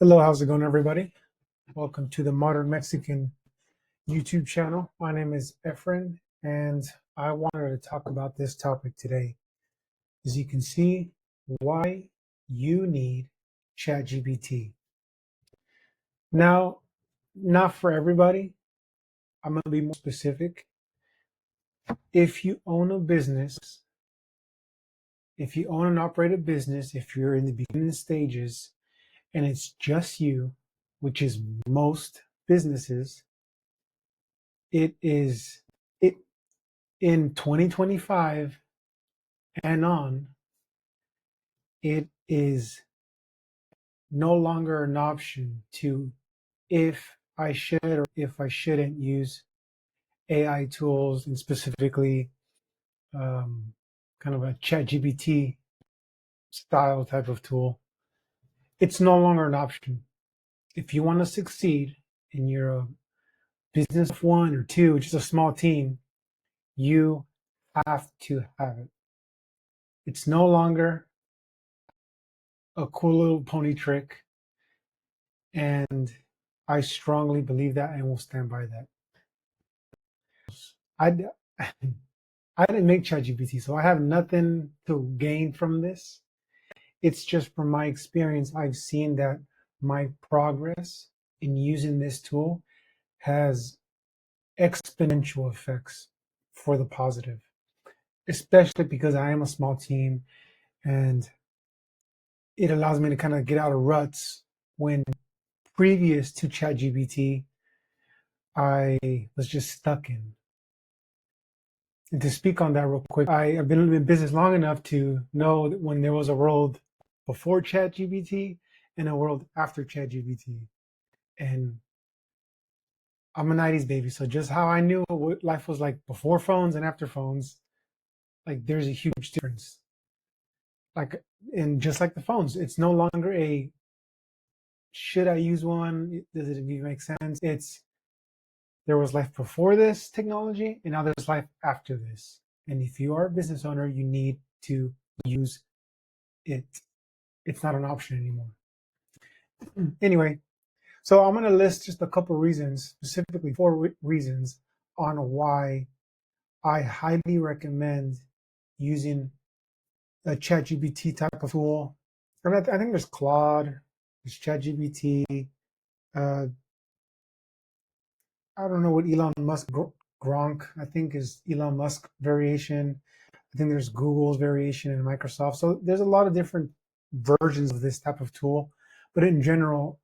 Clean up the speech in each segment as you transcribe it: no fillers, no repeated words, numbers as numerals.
Hello, how's it going, everybody? Welcome to the Modern Mexican YouTube channel. My name is Efren, and I wanted to talk about this topic today. As you can see, why you need ChatGPT. Now, not for everybody. I'm going to be more specific. If you own a business, if you own and operate a business, if you're in the beginning stages and it's just you, which is most businesses, it is it in 2025 and on, it is no longer an option to if I should or if I shouldn't use AI tools, and specifically kind of a ChatGPT style type of tool. It's no longer an option. If you want to succeed and you're a business of one or two, just a small team, you have to have it. It's no longer a cool little pony trick. And I strongly believe that and will stand by that. I, I didn't make ChatGPT, so I have nothing to gain from this. It's just from my experience, I've seen that my progress in using this tool has exponential effects for the positive, especially because I am a small team and it allows me to kind of get out of ruts when previous to ChatGPT, I was just stuck in. And to speak on that real quick, I've been in business long enough to know that when there was a world before ChatGPT and a world after ChatGPT. And I'm a 90s baby, so just how I knew what life was like before phones and after phones, like there's a huge difference. Like, and just like the phones, it's no longer a should I use one? Does it even make sense? It's there was life before this technology, and now there's life after this. And if you are a business owner, you need to use it. It's not an option anymore. Anyway, so I'm going to list just a couple reasons, specifically four reasons on why I highly recommend using a ChatGPT type of tool. And I think there's Claude, there's ChatGPT. Uh, I don't know what Elon Musk Gronk, I think is Elon Musk variation. I think there's Google's variation and Microsoft. So there's a lot of different versions of this type of tool. But in general,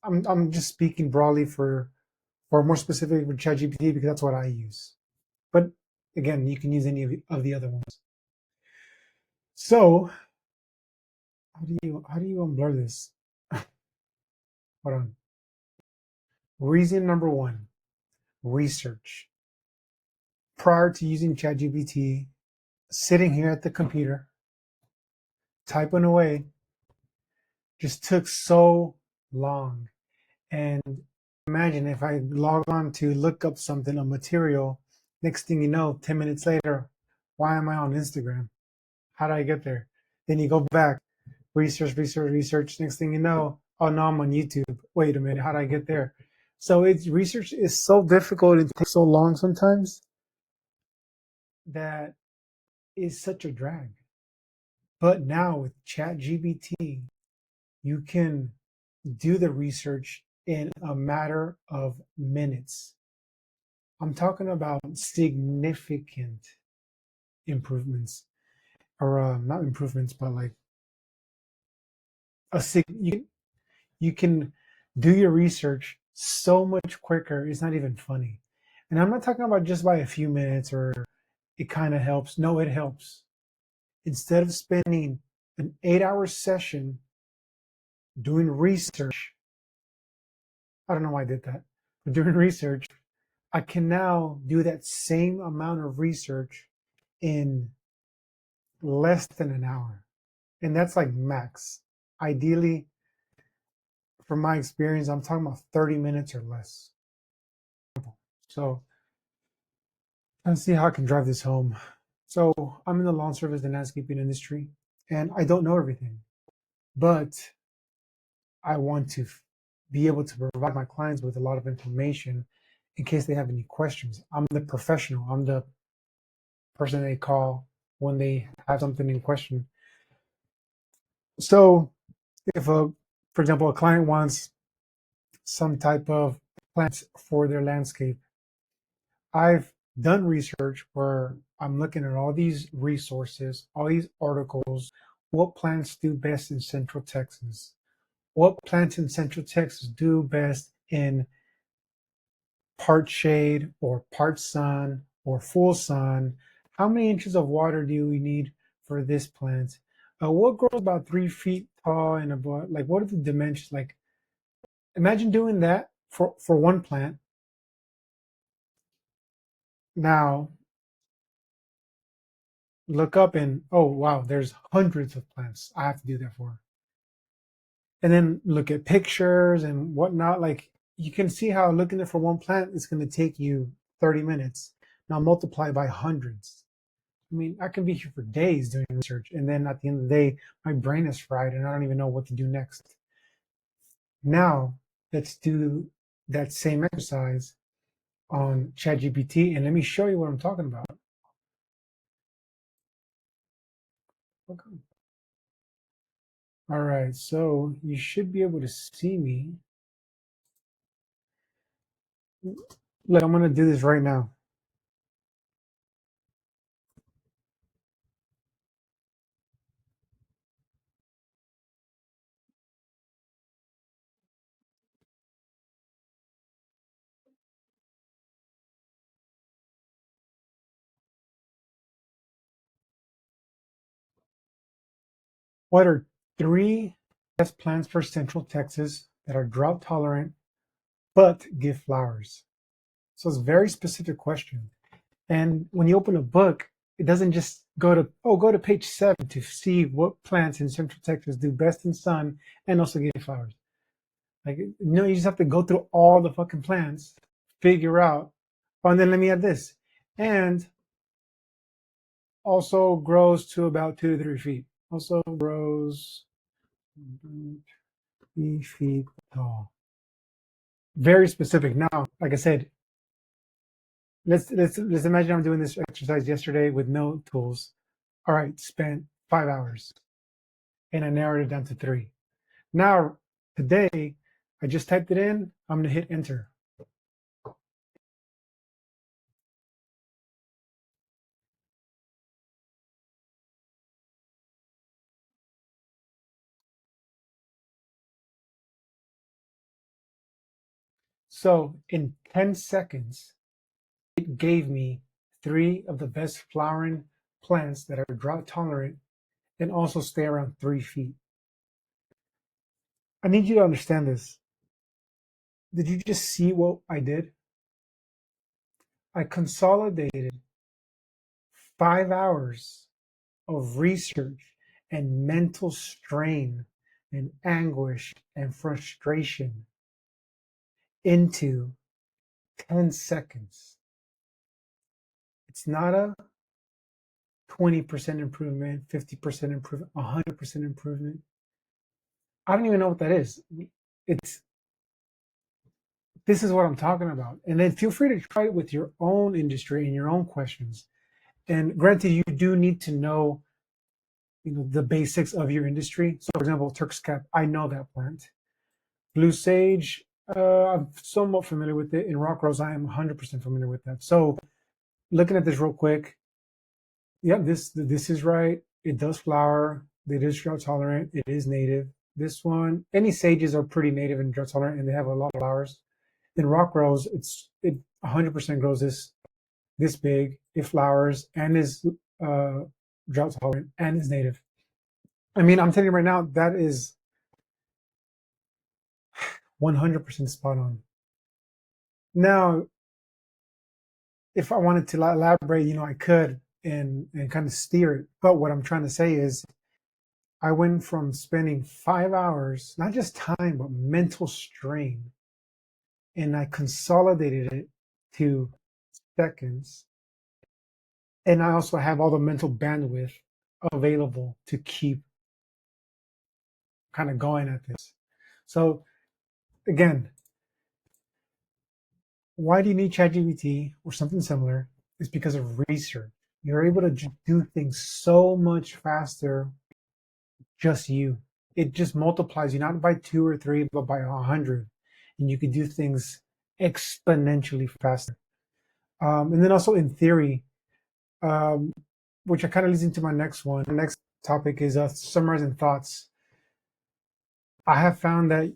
I'm just speaking broadly for, or more specifically for ChatGPT because that's what I use. But again, you can use any of the other ones. So how do you unblur this? Hold on. Reason number one, research. Prior to using ChatGPT, sitting here at the computer, typing away, just took so long. And imagine if I log on to look up something, a material, next thing you know, 10 minutes later, why am I on Instagram? How did I get there? Then you go back, research. Next thing you know, oh, no, I'm on YouTube. Wait a minute, how did I get there? So it's research is so difficult and takes so long sometimes that is such a drag. But now with ChatGPT, you can do the research in a matter of minutes. I'm talking about significant improvements, or not improvements, but like you can do your research so much quicker. It's not even funny. And I'm not talking about just by a few minutes or it kind of helps. No, it helps. Instead of spending an 8-hour session doing research, I don't know why I did that, but doing research, I can now do that same amount of research in less than an hour. And that's like max. Ideally, from my experience, I'm talking about 30 minutes or less. So let's see how I can drive this home. So I'm in the lawn service and landscaping industry, and I don't know everything. But I want to be able to provide my clients with a lot of information in case they have any questions. I'm the professional. I'm the person they call when they have something in question. So if for example, a client wants some type of plants for their landscape, I've done research where I'm looking at all these resources, all these articles, what plants do best in Central Texas, what plants in Central Texas do best in part shade or part sun or full sun. How many inches of water do we need for this plant? What grows about 3 feet tall and about, like, what are the dimensions? Like, imagine doing that for one plant. Now look up and, oh wow, there's hundreds of plants I have to do that for. And then look at pictures and whatnot. Like, you can see how looking at for one plant is going to take you 30 minutes. Now multiply by hundreds. I mean, I can be here for days doing research, and then at the end of the day, my brain is fried and I don't even know what to do next. Now, let's do that same exercise on ChatGPT, and let me show you what I'm talking about. Okay. All right, so you should be able to see me. Look, I'm going to do this right now. What are three best plants for Central Texas that are drought tolerant but give flowers? So it's a very specific question. And when you open a book, it doesn't just go to page 7 to see what plants in Central Texas do best in sun and also give flowers. Like, no, you just have to go through all the fucking plants, figure out. Oh, and then let me add this. And also grows to about 2 to 3 feet. Also grows 3 feet tall. Very specific. Now, like I said, let's imagine I'm doing this exercise yesterday with no tools. All right, spent 5 hours, and I narrowed it down to 3. Now, today, I just typed it in. I'm gonna hit enter. So in 10 seconds, it gave me 3 of the best flowering plants that are drought tolerant and also stay around 3 feet. I need you to understand this. Did you just see what I did? I consolidated 5 hours of research and mental strain and anguish and frustration into 10 seconds. It's not a 20% improvement, 50% improvement, 100% improvement. I don't even know what that is. It's This is what I'm talking about. And then feel free to try it with your own industry and your own questions. And granted, you do need to know, the basics of your industry. So, for example, Turk's cap, I know that plant. Blue sage, I'm somewhat familiar with it. In rock rose, I am 100% familiar with that. So, looking at this real quick, yeah, this is right. It does flower. It is drought tolerant. It is native. This one, any sages are pretty native and drought tolerant, and they have a lot of flowers. In rock rose, it 100% grows this big. It flowers and is uh, drought tolerant and is native. I mean, I'm telling you right now, that is 100% spot on. Now, if I wanted to elaborate, I could and kind of steer it. But what I'm trying to say is, I went from spending 5 hours, not just time, but mental strain, and I consolidated it to seconds. And I also have all the mental bandwidth available to keep kind of going at this. So again, why do you need ChatGPT or something similar? It's because of research. You're able to do things so much faster, just you. It just multiplies you not by two or three, but by 100. And you can do things exponentially faster. And then also in theory, um, which kind of leads into my next one. The next topic is summarizing thoughts. I have found that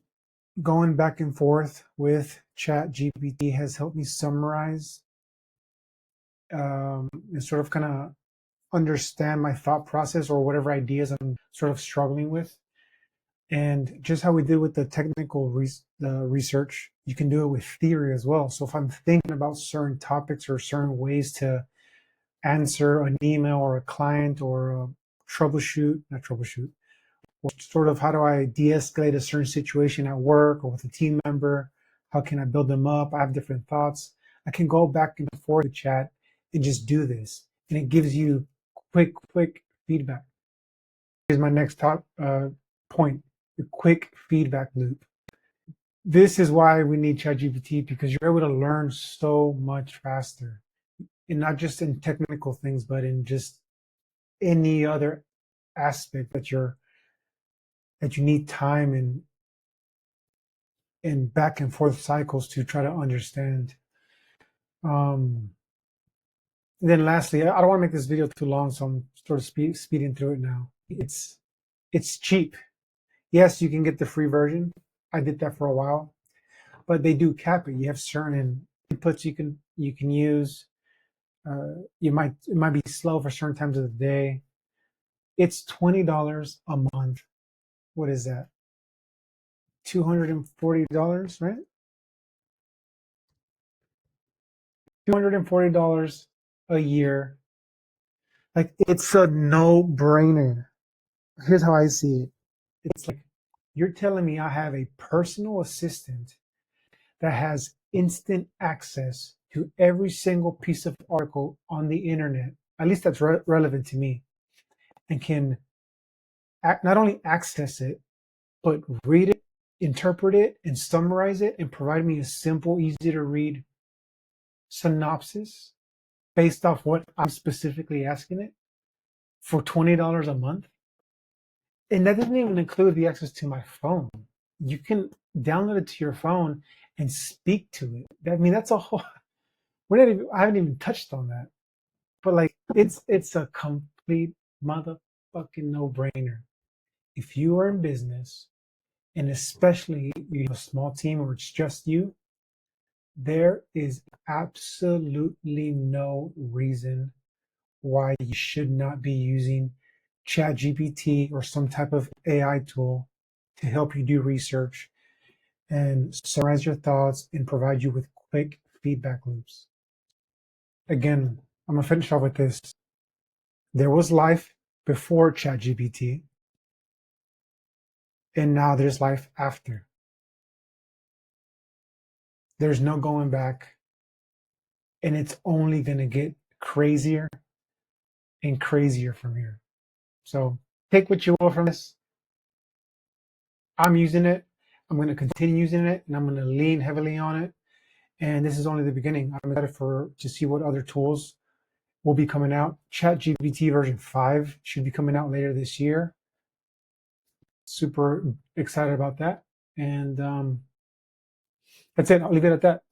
going back and forth with ChatGPT has helped me summarize and sort of kind of understand my thought process or whatever ideas I'm sort of struggling with. And just how we did with the technical the research, you can do it with theory as well. So if I'm thinking about certain topics or certain ways to answer an email or a client or not troubleshoot, or sort of how do I de-escalate a certain situation at work or with a team member? How can I build them up? I have different thoughts. I can go back and forth with chat and just do this, and it gives you quick feedback. Here's my next top point: the quick feedback loop. This is why we need ChatGPT, because you're able to learn so much faster, and not just in technical things, but in just any other aspect that you need time and back and forth cycles to try to understand. Um, and then lastly, I don't want to make this video too long, so I'm sort of speeding through it now. It's cheap. Yes, you can get the free version. I did that for a while, but they do cap it. You have certain inputs you can use. It might be slow for certain times of the day. It's $20 a month. What is that? $240, right? $240 a year. Like, it's a no-brainer. Here's how I see it. It's like you're telling me I have a personal assistant that has instant access to every single piece of article on the internet, at least that's relevant to me, and can not only access it, but read it, interpret it, and summarize it, and provide me a simple, easy to read synopsis based off what I'm specifically asking it for $20 a month. And that doesn't even include the access to my phone. You can download it to your phone and speak to it. I mean, that's a whole. I haven't even touched on that. But like, it's a complete motherfucking no-brainer. If you are in business, and especially you have a small team or it's just you, there is absolutely no reason why you should not be using ChatGPT or some type of AI tool to help you do research and summarize your thoughts and provide you with quick feedback loops. Again, I'm gonna finish off with this. There was life before ChatGPT, and now there's life after. There's no going back, and it's only gonna get crazier and crazier from here. So take what you will from this. I'm using it. I'm going to continue using it, and I'm going to lean heavily on it. And this is only the beginning. I'm excited to see what other tools will be coming out. ChatGPT version 5 should be coming out later this year. Super excited about that. And that's it. I'll leave it at that.